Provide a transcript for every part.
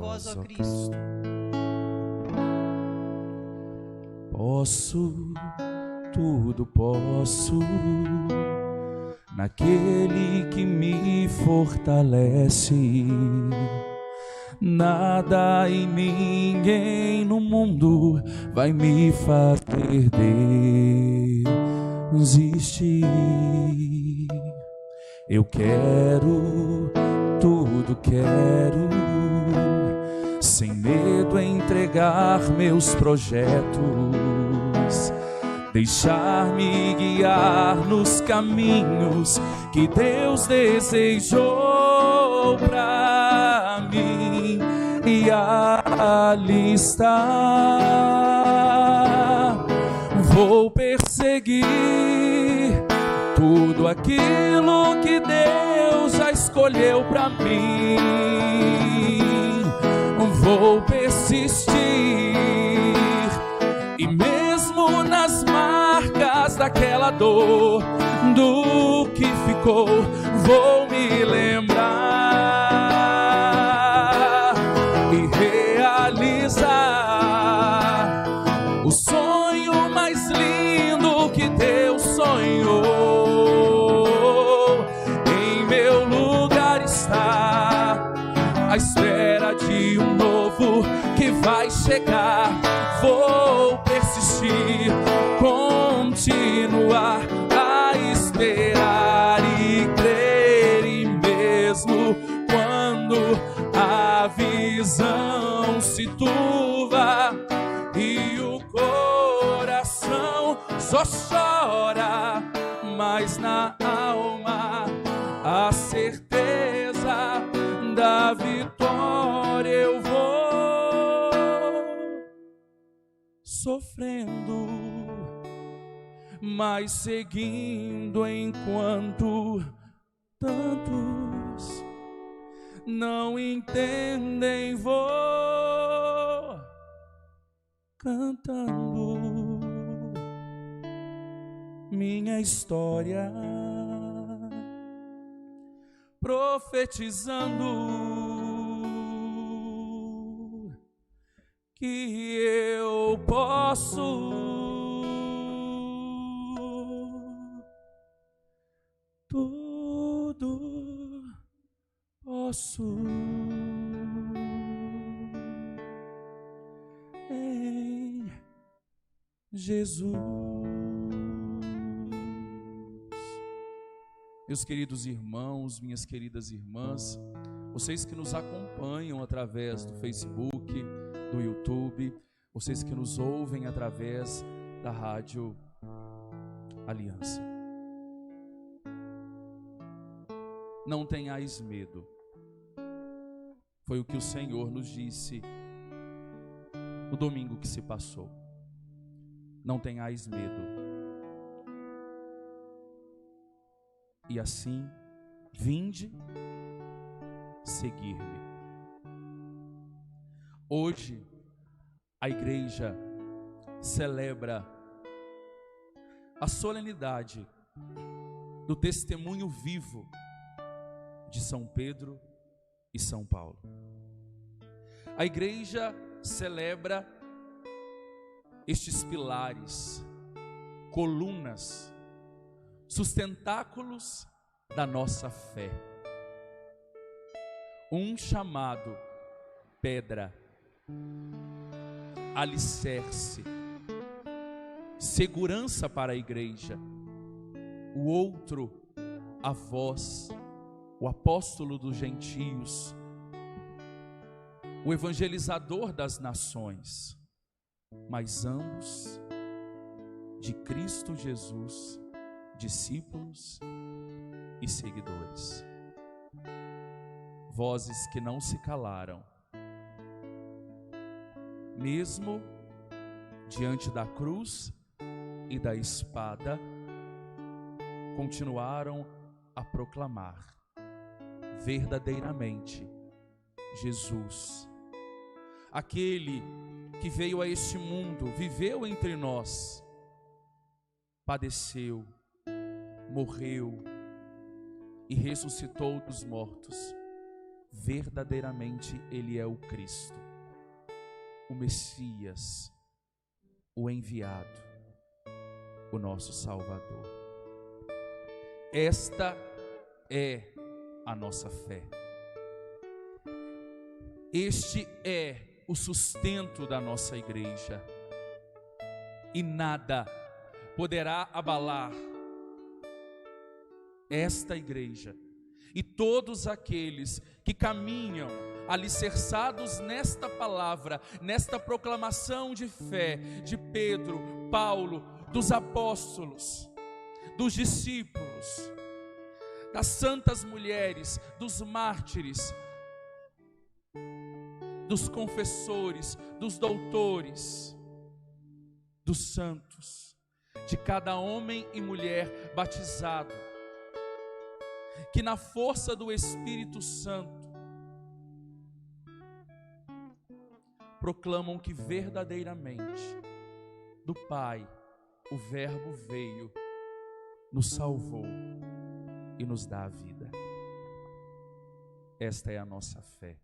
vós, ó Cristo. Posso, tudo posso, naquele que me fortalece. Nada e ninguém no mundo vai me fazer desistir. Eu quero, tudo quero, sem medo entregar meus projetos, deixar-me guiar nos caminhos que Deus desejou pra mim, e ali está. Vou perseguir tudo aquilo que Deus já escolheu pra mim. Vou persistir, e mesmo nas marcas daquela dor, do que ficou, vou me lembrar e realizar o sonho mais lindo que Deus sonhou. Em meu lugar está, à espera de um novo que vai chegar. Vou persistir, continuar a esperar e crer, e mesmo quando a visão se turva e o coração só chora, mas na alma a certeza da vitória eu vou sofrendo, mas seguindo enquanto tantos não entendem. Vou cantando minha história, profetizando que eu posso tudo, posso em Jesus. Meus queridos irmãos, minhas queridas irmãs, vocês que nos acompanham através do Facebook, do YouTube, vocês que nos ouvem através da Rádio Aliança, não tenhais medo. Foi o que o Senhor nos disse no domingo que se passou. Não tenhais medo. E assim, vinde seguir-me. Hoje, a igreja celebra a solenidade do testemunho vivo de São Pedro e São Paulo. A igreja celebra estes pilares, colunas, sustentáculos da nossa fé. Um chamado pedra, alicerce, segurança para a igreja. O outro, a voz, o apóstolo dos gentios, o evangelizador das nações, mas ambos de Cristo Jesus, discípulos e seguidores. Vozes que não se calaram, mesmo diante da cruz e da espada, continuaram a proclamar verdadeiramente Jesus, aquele que veio a este mundo, viveu entre nós, padeceu, morreu e ressuscitou dos mortos, verdadeiramente Ele é o Cristo, o Messias, o enviado, o nosso Salvador. Esta é a nossa fé. Este é o sustento da nossa igreja. E nada poderá abalar esta igreja e todos aqueles que caminham alicerçados nesta palavra, nesta proclamação de fé de Pedro, Paulo, dos apóstolos, dos discípulos, das santas mulheres, dos mártires, dos confessores, dos doutores, dos santos, de cada homem e mulher batizado, que na força do Espírito Santo proclamam que verdadeiramente do Pai o Verbo veio, nos salvou e nos dá a vida. Esta é a nossa fé,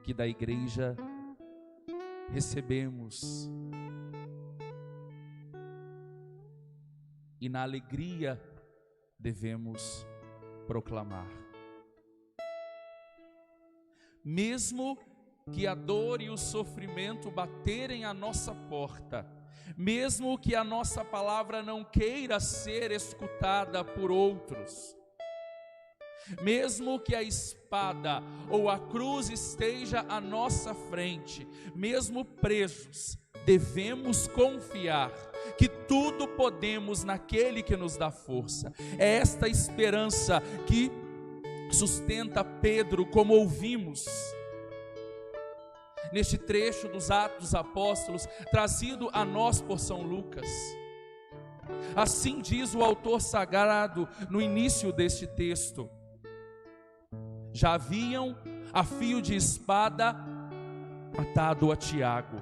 que da igreja recebemos e na alegria devemos proclamar. Mesmo que a dor e o sofrimento baterem à nossa porta, mesmo que a nossa palavra não queira ser escutada por outros, mesmo que a espada ou a cruz esteja à nossa frente, mesmo presos, devemos confiar que tudo podemos naquele que nos dá força. É esta esperança que sustenta Pedro, como ouvimos neste trecho dos Atos dos Apóstolos, trazido a nós por São Lucas. Assim diz o autor sagrado no início deste texto: já haviam a fio de espada matado a Tiago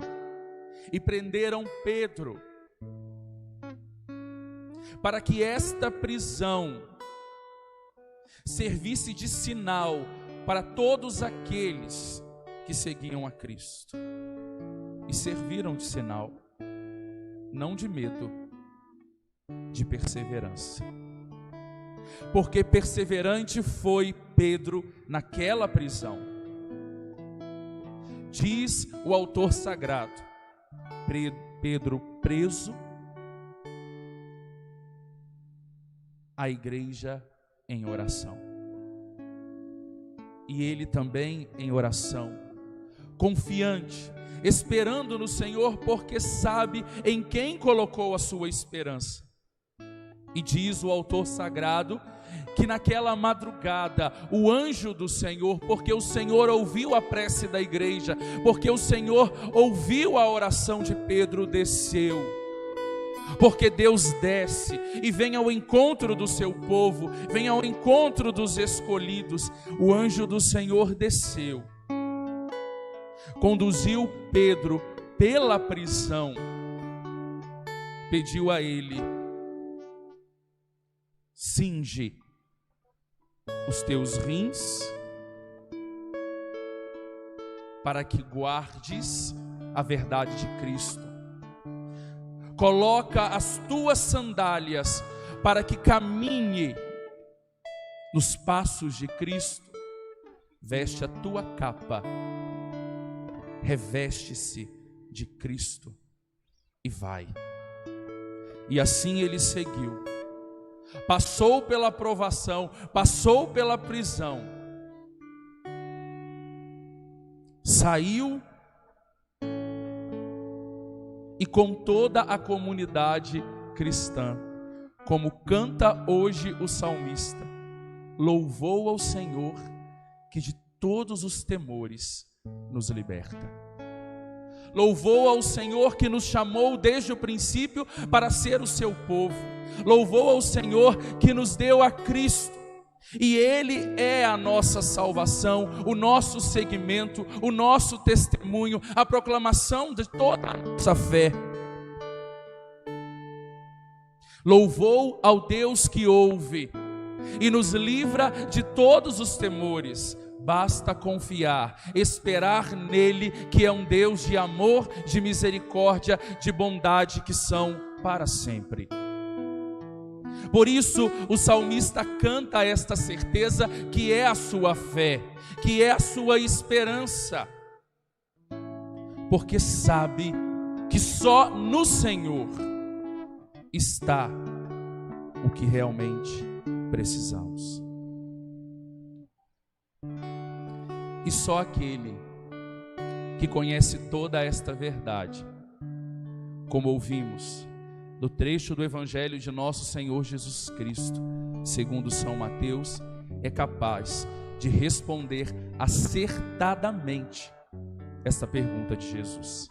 e prenderam Pedro, para que esta prisão servisse de sinal para todos aqueles que seguiam a Cristo. E serviram de sinal, não de medo, de perseverança. Porque perseverante foi Pedro naquela prisão. Diz o autor sagrado: Pedro preso, a igreja em oração. E ele também em oração, confiante, esperando no Senhor, porque sabe em quem colocou a sua esperança. E diz o autor sagrado que naquela madrugada o anjo do Senhor, porque o Senhor ouviu a prece da igreja, porque o Senhor ouviu a oração de Pedro, desceu. Porque Deus desce e vem ao encontro do seu povo, vem ao encontro dos escolhidos. O anjo do Senhor desceu, conduziu Pedro pela prisão, pediu a ele: cinge os teus rins, para que guardes a verdade de Cristo. Coloca as tuas sandálias, para que caminhe nos passos de Cristo. Veste a tua capa, reveste-se de Cristo e vai. E assim ele seguiu. Passou pela provação, passou pela prisão, saiu e com toda a comunidade cristã, como canta hoje o salmista, louvou ao Senhor que de todos os temores nos liberta. Louvou ao Senhor que nos chamou desde o princípio para ser o seu povo. Louvou ao Senhor que nos deu a Cristo. E Ele é a nossa salvação, o nosso seguimento, o nosso testemunho, a proclamação de toda a nossa fé. Louvou ao Deus que ouve, e nos livra de todos os temores. Basta confiar, esperar nele, que é um Deus de amor, de misericórdia, de bondade, que são para sempre. Por isso o salmista canta esta certeza, que é a sua fé, que é a sua esperança, porque sabe que só no Senhor está o que realmente precisamos. E só aquele que conhece toda esta verdade, como ouvimos do trecho do Evangelho de nosso Senhor Jesus Cristo, segundo São Mateus, é capaz de responder acertadamente esta pergunta de Jesus.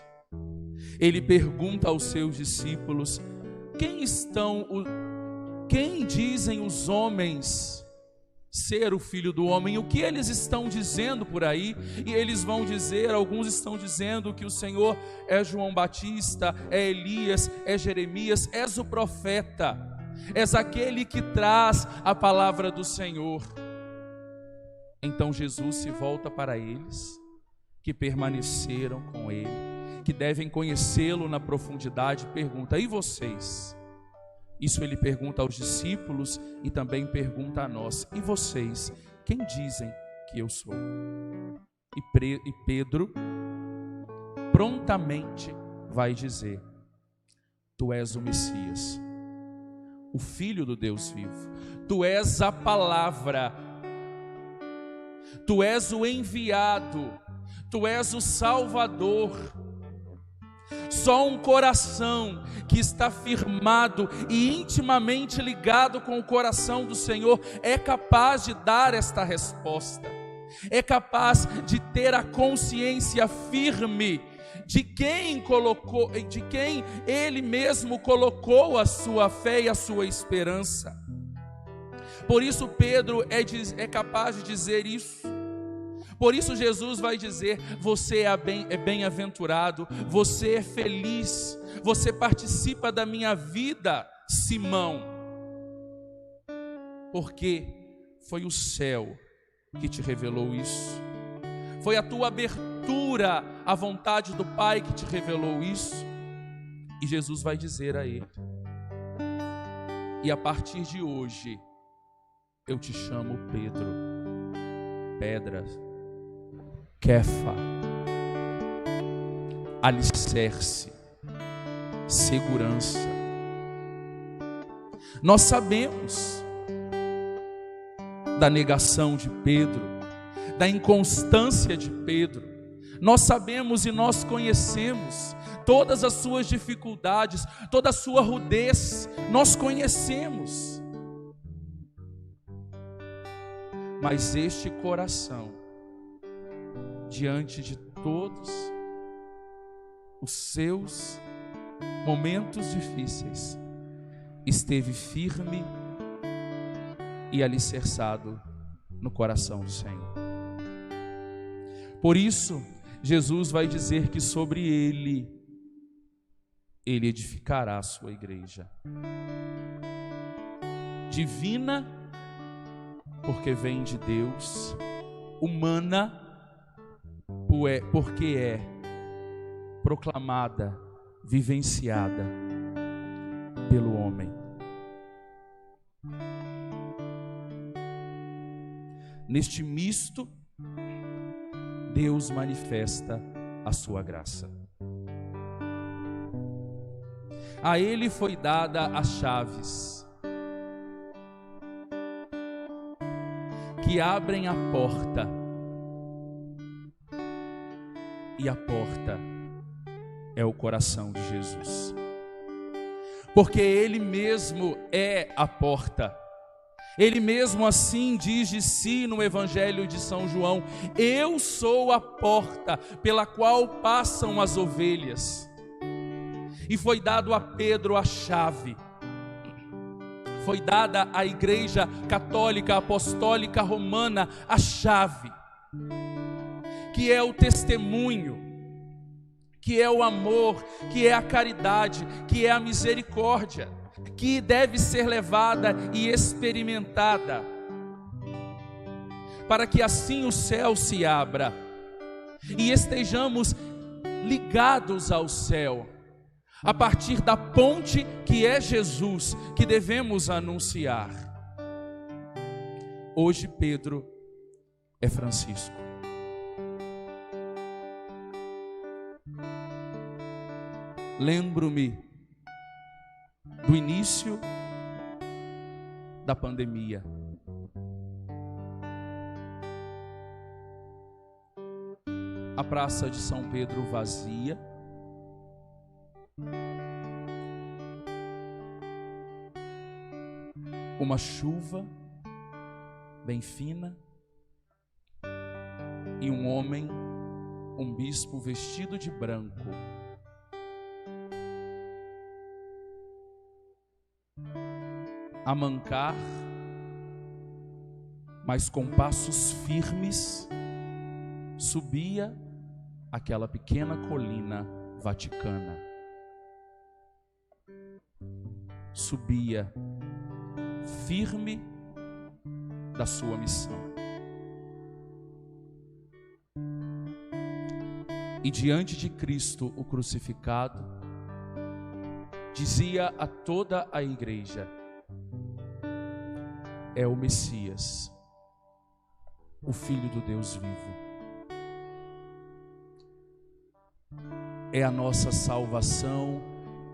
Ele pergunta aos seus discípulos: quem dizem os homens ser o Filho do Homem? O que eles estão dizendo por aí? E eles vão dizer, alguns estão dizendo que o Senhor é João Batista, é Elias, é Jeremias, és o profeta, és aquele que traz a palavra do Senhor. Então Jesus se volta para eles, que permaneceram com ele, que devem conhecê-lo na profundidade, e pergunta: e vocês? Isso ele pergunta aos discípulos e também pergunta a nós: e vocês, quem dizem que eu sou? E Pedro prontamente vai dizer: tu és o Messias, o Filho do Deus vivo, tu és a palavra, tu és o enviado, tu és o Salvador. Só um coração que está firmado e intimamente ligado com o coração do Senhor é capaz de dar esta resposta, é capaz de ter a consciência firme de quem Ele mesmo colocou a sua fé e a sua esperança. Por isso Pedro é capaz de dizer isso. Por isso Jesus vai dizer: você é bem-aventurado, você é feliz, você participa da minha vida, Simão, porque foi o céu que te revelou isso, foi a tua abertura à vontade do Pai que te revelou isso. E Jesus vai dizer a ele: e a partir de hoje eu te chamo Pedro, pedra, Kefa, alicerce, segurança. Nós sabemos da negação de Pedro, da inconstância de Pedro. Nós sabemos e nós conhecemos todas as suas dificuldades, toda a sua rudez, nós conhecemos. Mas este coração, diante de todos os seus momentos difíceis, esteve firme e alicerçado no coração do Senhor. Por isso, Jesus vai dizer que sobre ele edificará a sua igreja. Divina, porque vem de Deus; humana, porque é proclamada, vivenciada pelo homem. Neste misto, Deus manifesta a sua graça. A ele foi dada as chaves que abrem a porta, e a porta é o coração de Jesus, porque Ele mesmo é a porta. Ele mesmo assim diz de si no Evangelho de São João: eu sou a porta pela qual passam as ovelhas. E foi dado a Pedro a chave, foi dada à Igreja Católica Apostólica Romana a chave, que é o testemunho, que é o amor, que é a caridade, que é a misericórdia, que deve ser levada e experimentada, para que assim o céu se abra e estejamos ligados ao céu, a partir da ponte que é Jesus, que devemos anunciar. Hoje Pedro é Francisco. Lembro-me do início da pandemia. A Praça de São Pedro vazia. Uma chuva bem fina e um homem, um bispo vestido de branco, a mancar, mas com passos firmes, subia aquela pequena colina vaticana. Subia firme da sua missão. E diante de Cristo, o crucificado, dizia a toda a igreja: é o Messias, o Filho do Deus vivo. É a nossa salvação,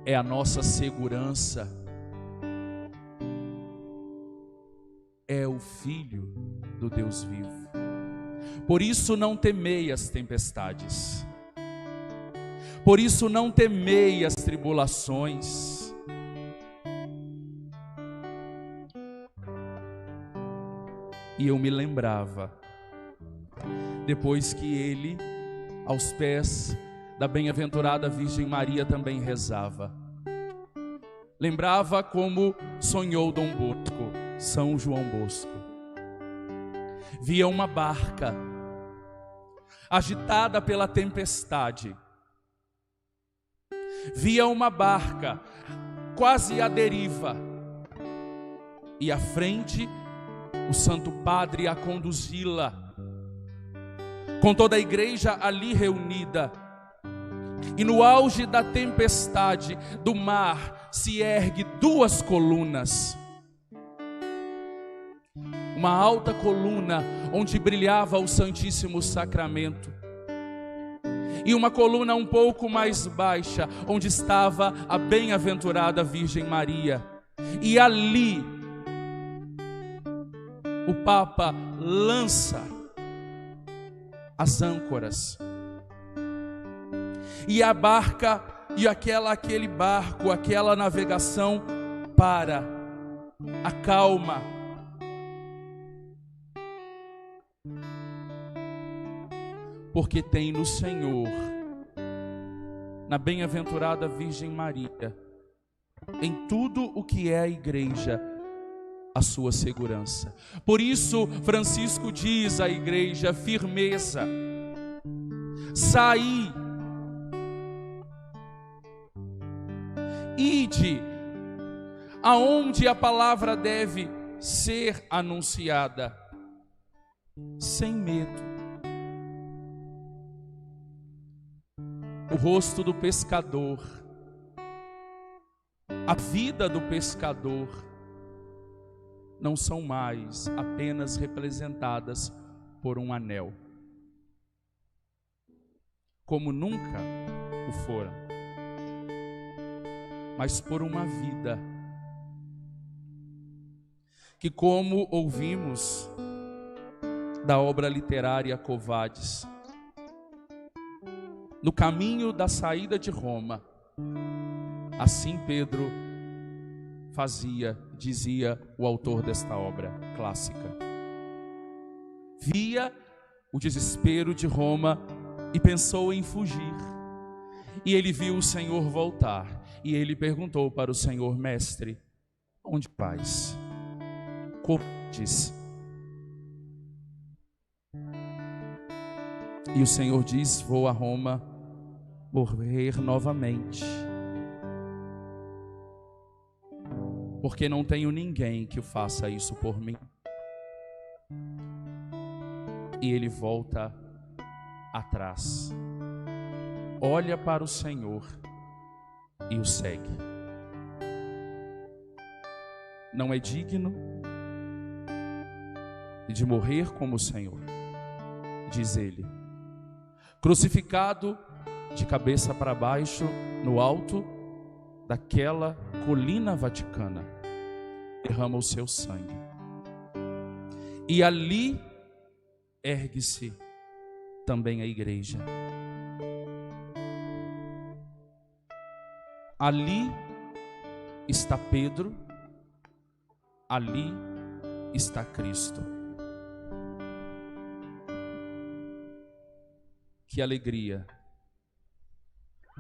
é a nossa segurança. É o Filho do Deus vivo. Por isso não temei as tempestades. Por isso não temei as tribulações. E eu me lembrava, depois que ele, aos pés da bem-aventurada Virgem Maria, também rezava. Lembrava como sonhou Dom Bosco, São João Bosco. Via uma barca agitada pela tempestade. Via uma barca quase à deriva. E à frente, o Santo Padre a conduzi-la, com toda a igreja ali reunida. E no auge da tempestade, do mar, se ergue duas colunas. Uma alta coluna onde brilhava o Santíssimo Sacramento, e uma coluna um pouco mais baixa onde estava a bem-aventurada Virgem Maria. E ali o Papa lança as âncoras, e a barca e aquele barco, aquela navegação para, acalma. Porque tem no Senhor, na bem-aventurada Virgem Maria, em tudo o que é a igreja, a sua segurança. Por isso Francisco diz à igreja: firmeza, saí, ide aonde a palavra deve ser anunciada, sem medo. O rosto do pescador, a vida do pescador, não são mais apenas representadas por um anel, como nunca o foram, mas por uma vida que, como ouvimos da obra literária Quo Vadis, no caminho da saída de Roma, assim Pedro fazia, dizia o autor desta obra clássica. Via o desespero de Roma e pensou em fugir. E ele viu o Senhor voltar. E ele perguntou para o Senhor: mestre, onde vais? Como diz? E o Senhor diz: vou a Roma morrer novamente. porque não tenho ninguém que faça isso por mim. E ele volta atrás, olha para o Senhor e o segue. Não é digno de morrer como o Senhor, diz ele, crucificado de cabeça para baixo no alto daquela colina vaticana, derrama o seu sangue, e ali ergue-se também a igreja. Ali está Pedro, ali está Cristo. Que alegria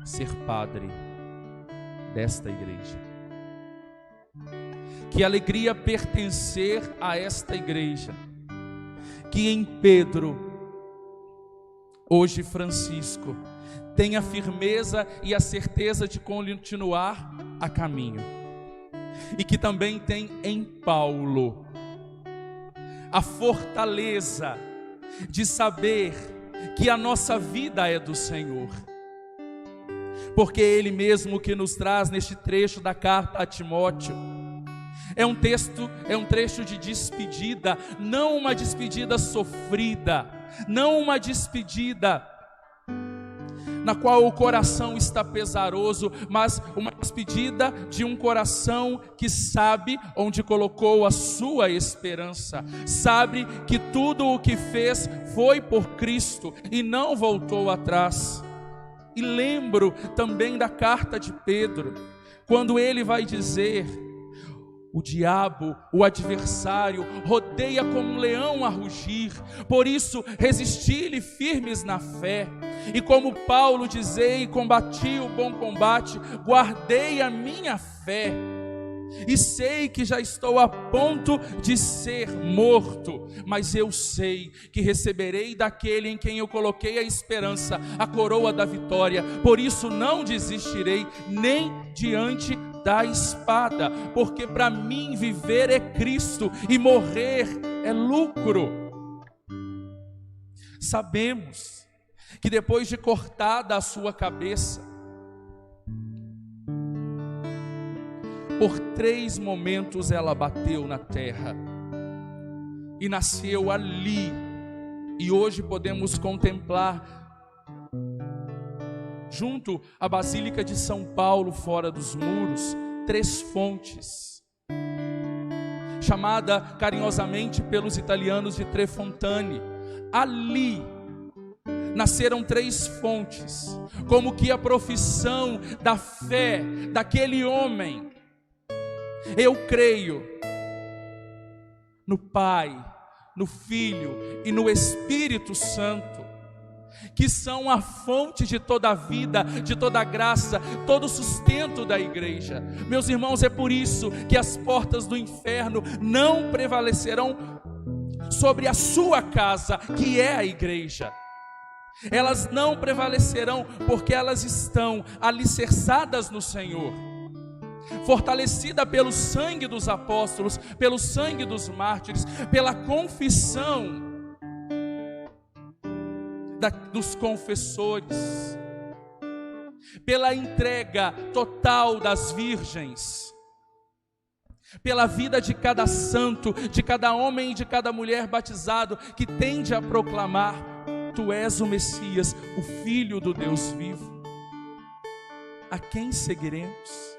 ser padre desta igreja. Que alegria pertencer a esta igreja. Que em Pedro, hoje Francisco, tenha a firmeza e a certeza de continuar a caminho. E que também tem em Paulo a fortaleza de saber que a nossa vida é do Senhor. Porque Ele mesmo que nos traz neste trecho da carta a Timóteo, é um trecho de despedida, não uma despedida sofrida, não uma despedida na qual o coração está pesaroso, mas uma despedida de um coração que sabe onde colocou a sua esperança, sabe que tudo o que fez foi por Cristo e não voltou atrás. E lembro também da carta de Pedro, quando ele vai dizer: o diabo, o adversário, rodeia como um leão a rugir, por isso resisti-lhe firmes na fé. E como Paulo dizei, combati o bom combate, guardei a minha fé. E sei que já estou a ponto de ser morto, mas eu sei que receberei daquele em quem eu coloquei a esperança, a coroa da vitória. Por isso não desistirei nem diante da espada, porque para mim viver é Cristo e morrer é lucro. Sabemos que depois de cortada a sua cabeça, por 3 momentos ela bateu na terra e nasceu ali. E hoje podemos contemplar, junto à Basílica de São Paulo, fora dos muros, 3 fontes, chamada carinhosamente pelos italianos de Tre Fontane. Ali nasceram 3 fontes, como que a profissão da fé daquele homem. Eu creio no Pai, no Filho e no Espírito Santo, que são a fonte de toda a vida, de toda a graça, todo o sustento da igreja. Meus irmãos, é por isso que as portas do inferno não prevalecerão sobre a sua casa, que é a igreja. Elas não prevalecerão porque elas estão alicerçadas no Senhor, fortalecida pelo sangue dos apóstolos, pelo sangue dos mártires, pela confissão dos confessores, pela entrega total das virgens, pela vida de cada santo, de cada homem e de cada mulher batizado, que tende a proclamar: Tu és o Messias, o Filho do Deus vivo. A quem seguiremos?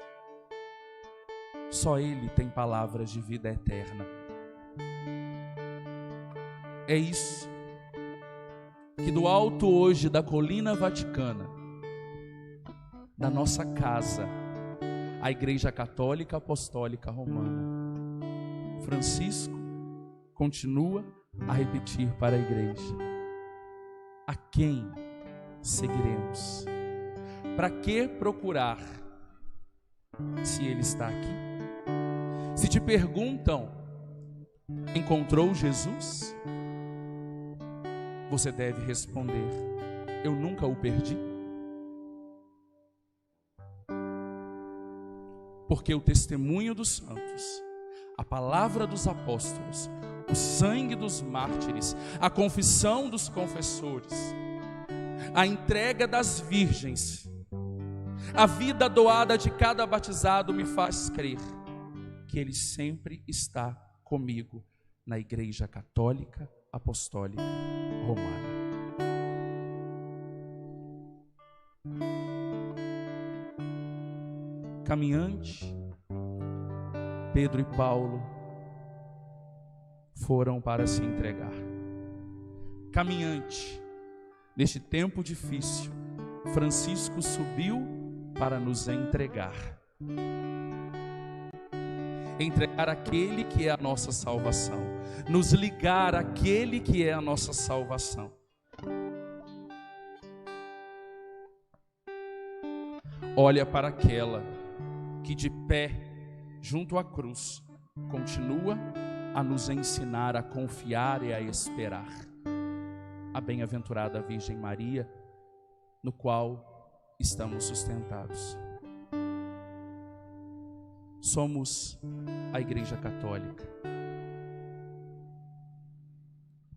Só Ele tem palavras de vida eterna. É isso que do alto hoje da colina vaticana, da nossa casa, a Igreja Católica Apostólica Romana, Francisco continua a repetir para a igreja: a quem seguiremos? Para que procurar se Ele está aqui? Se te perguntam: encontrou Jesus? Você deve responder: eu nunca o perdi. porque o testemunho dos santos, a palavra dos apóstolos, o sangue dos mártires, a confissão dos confessores, a entrega das virgens, a vida doada de cada batizado me faz crer que Ele sempre está comigo na Igreja Católica Apostólica Romana. Caminhante, Pedro e Paulo foram para se entregar. Caminhante, neste tempo difícil, Francisco subiu para nos entregar. Entregar aquele que é a nossa salvação, nos ligar àquele que é a nossa salvação. Olha para aquela que de pé junto à cruz continua a nos ensinar a confiar e a esperar. A bem-aventurada Virgem Maria, no qual estamos sustentados. Somos a Igreja Católica.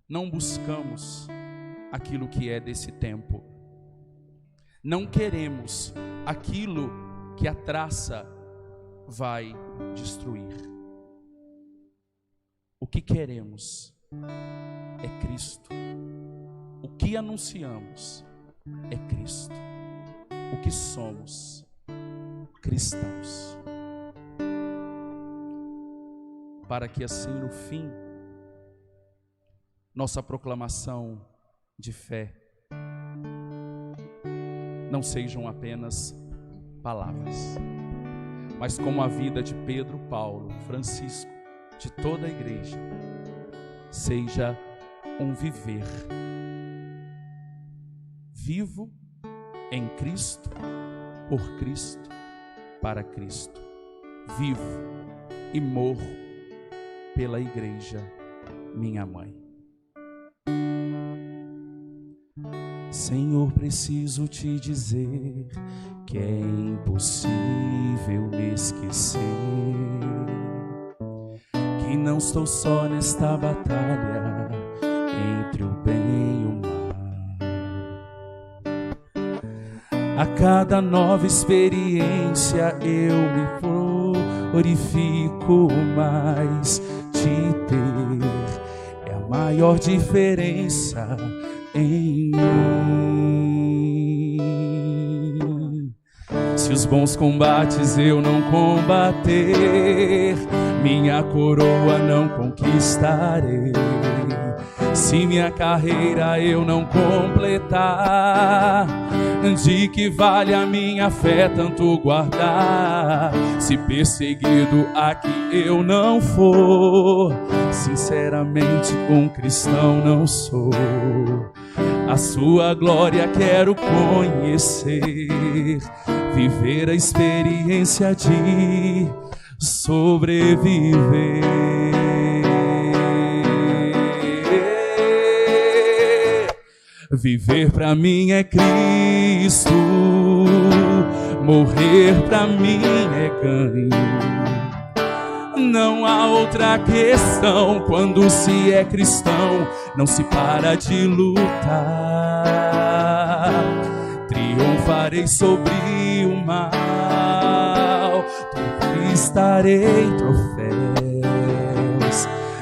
Não buscamos aquilo que é desse tempo. Não queremos aquilo que a traça vai destruir. O que queremos é Cristo. O que anunciamos é Cristo. O que somos? Cristãos. Para que assim no fim, nossa proclamação de fé não sejam apenas palavras, mas como a vida de Pedro, Paulo, Francisco, de toda a igreja, seja um viver vivo em Cristo, por Cristo, para Cristo, vivo e morro pela igreja, minha mãe. Senhor, preciso te dizer que é impossível me esquecer, que não estou só nesta batalha entre o bem e o mal. A cada nova experiência eu me glorifico mais. De ter é a maior diferença em mim. Se os bons combates eu não combater, minha coroa não conquistarei. Se minha carreira eu não completar, de que vale a minha fé tanto guardar? Se perseguido aqui eu não for, sinceramente um cristão não sou. A sua glória quero conhecer, viver a experiência de sobreviver. Viver pra mim é Cristo, morrer pra mim é ganho. Não há outra questão, quando se é cristão, não se para de lutar. Triunfarei sobre o mal, conquistarei troféus.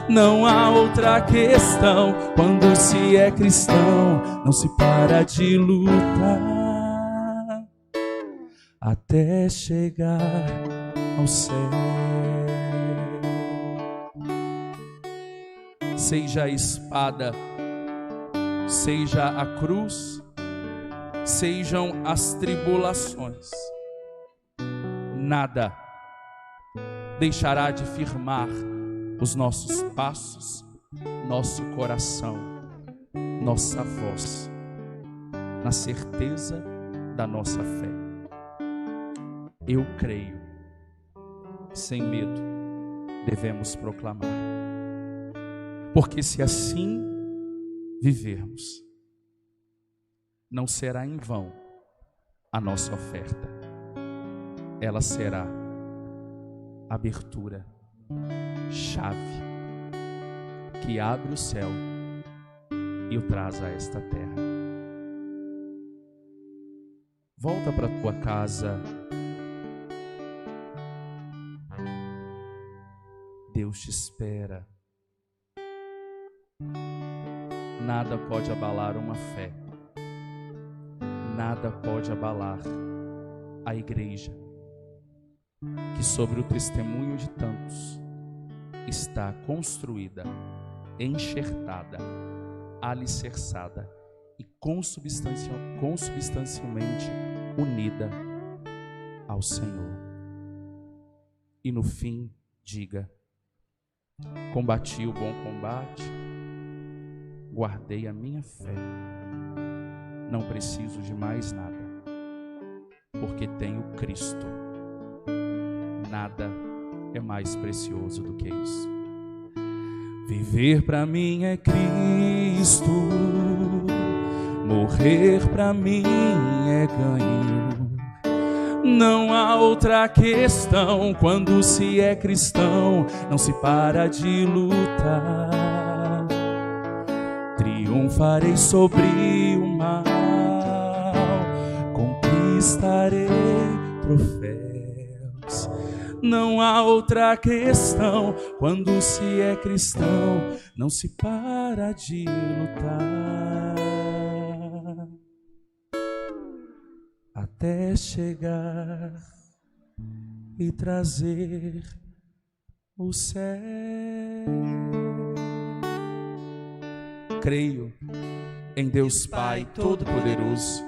Não há outra questão, quando se é cristão, não se para de lutar, até chegar ao céu. Seja a espada, seja a cruz, sejam as tribulações, nada deixará de firmar os nossos passos, nosso coração, nossa voz, na certeza da nossa fé. Eu creio, sem medo, devemos proclamar. Porque se assim vivermos, não será em vão a nossa oferta. Ela será abertura, chave, que abre o céu e o traz a esta terra. Volta para a tua casa. Deus te espera. Nada pode abalar uma fé. Nada pode abalar a igreja, que sobre o testemunho de tantos está construída, enxertada, alicerçada e consubstancialmente unida ao Senhor. E no fim, diga: combati o bom combate, guardei a minha fé, não preciso de mais nada, porque tenho Cristo. Nada é mais precioso do que isso. Viver para mim é Cristo, morrer para mim é ganho. Não há outra questão. Quando se é cristão, não se para de lutar. Triunfarei sobre o mal, conquistarei troféus. Não há outra questão. Quando se é cristão, não se para de lutar, até chegar e trazer o céu. Creio em Deus Pai Todo-Poderoso,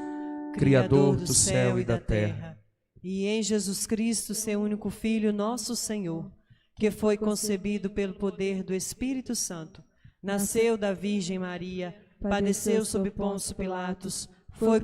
Criador do céu e da terra, e em Jesus Cristo, seu único Filho, nosso Senhor, que foi concebido pelo poder do Espírito Santo, nasceu da Virgem Maria, padeceu sob Pôncio Pilatos, foi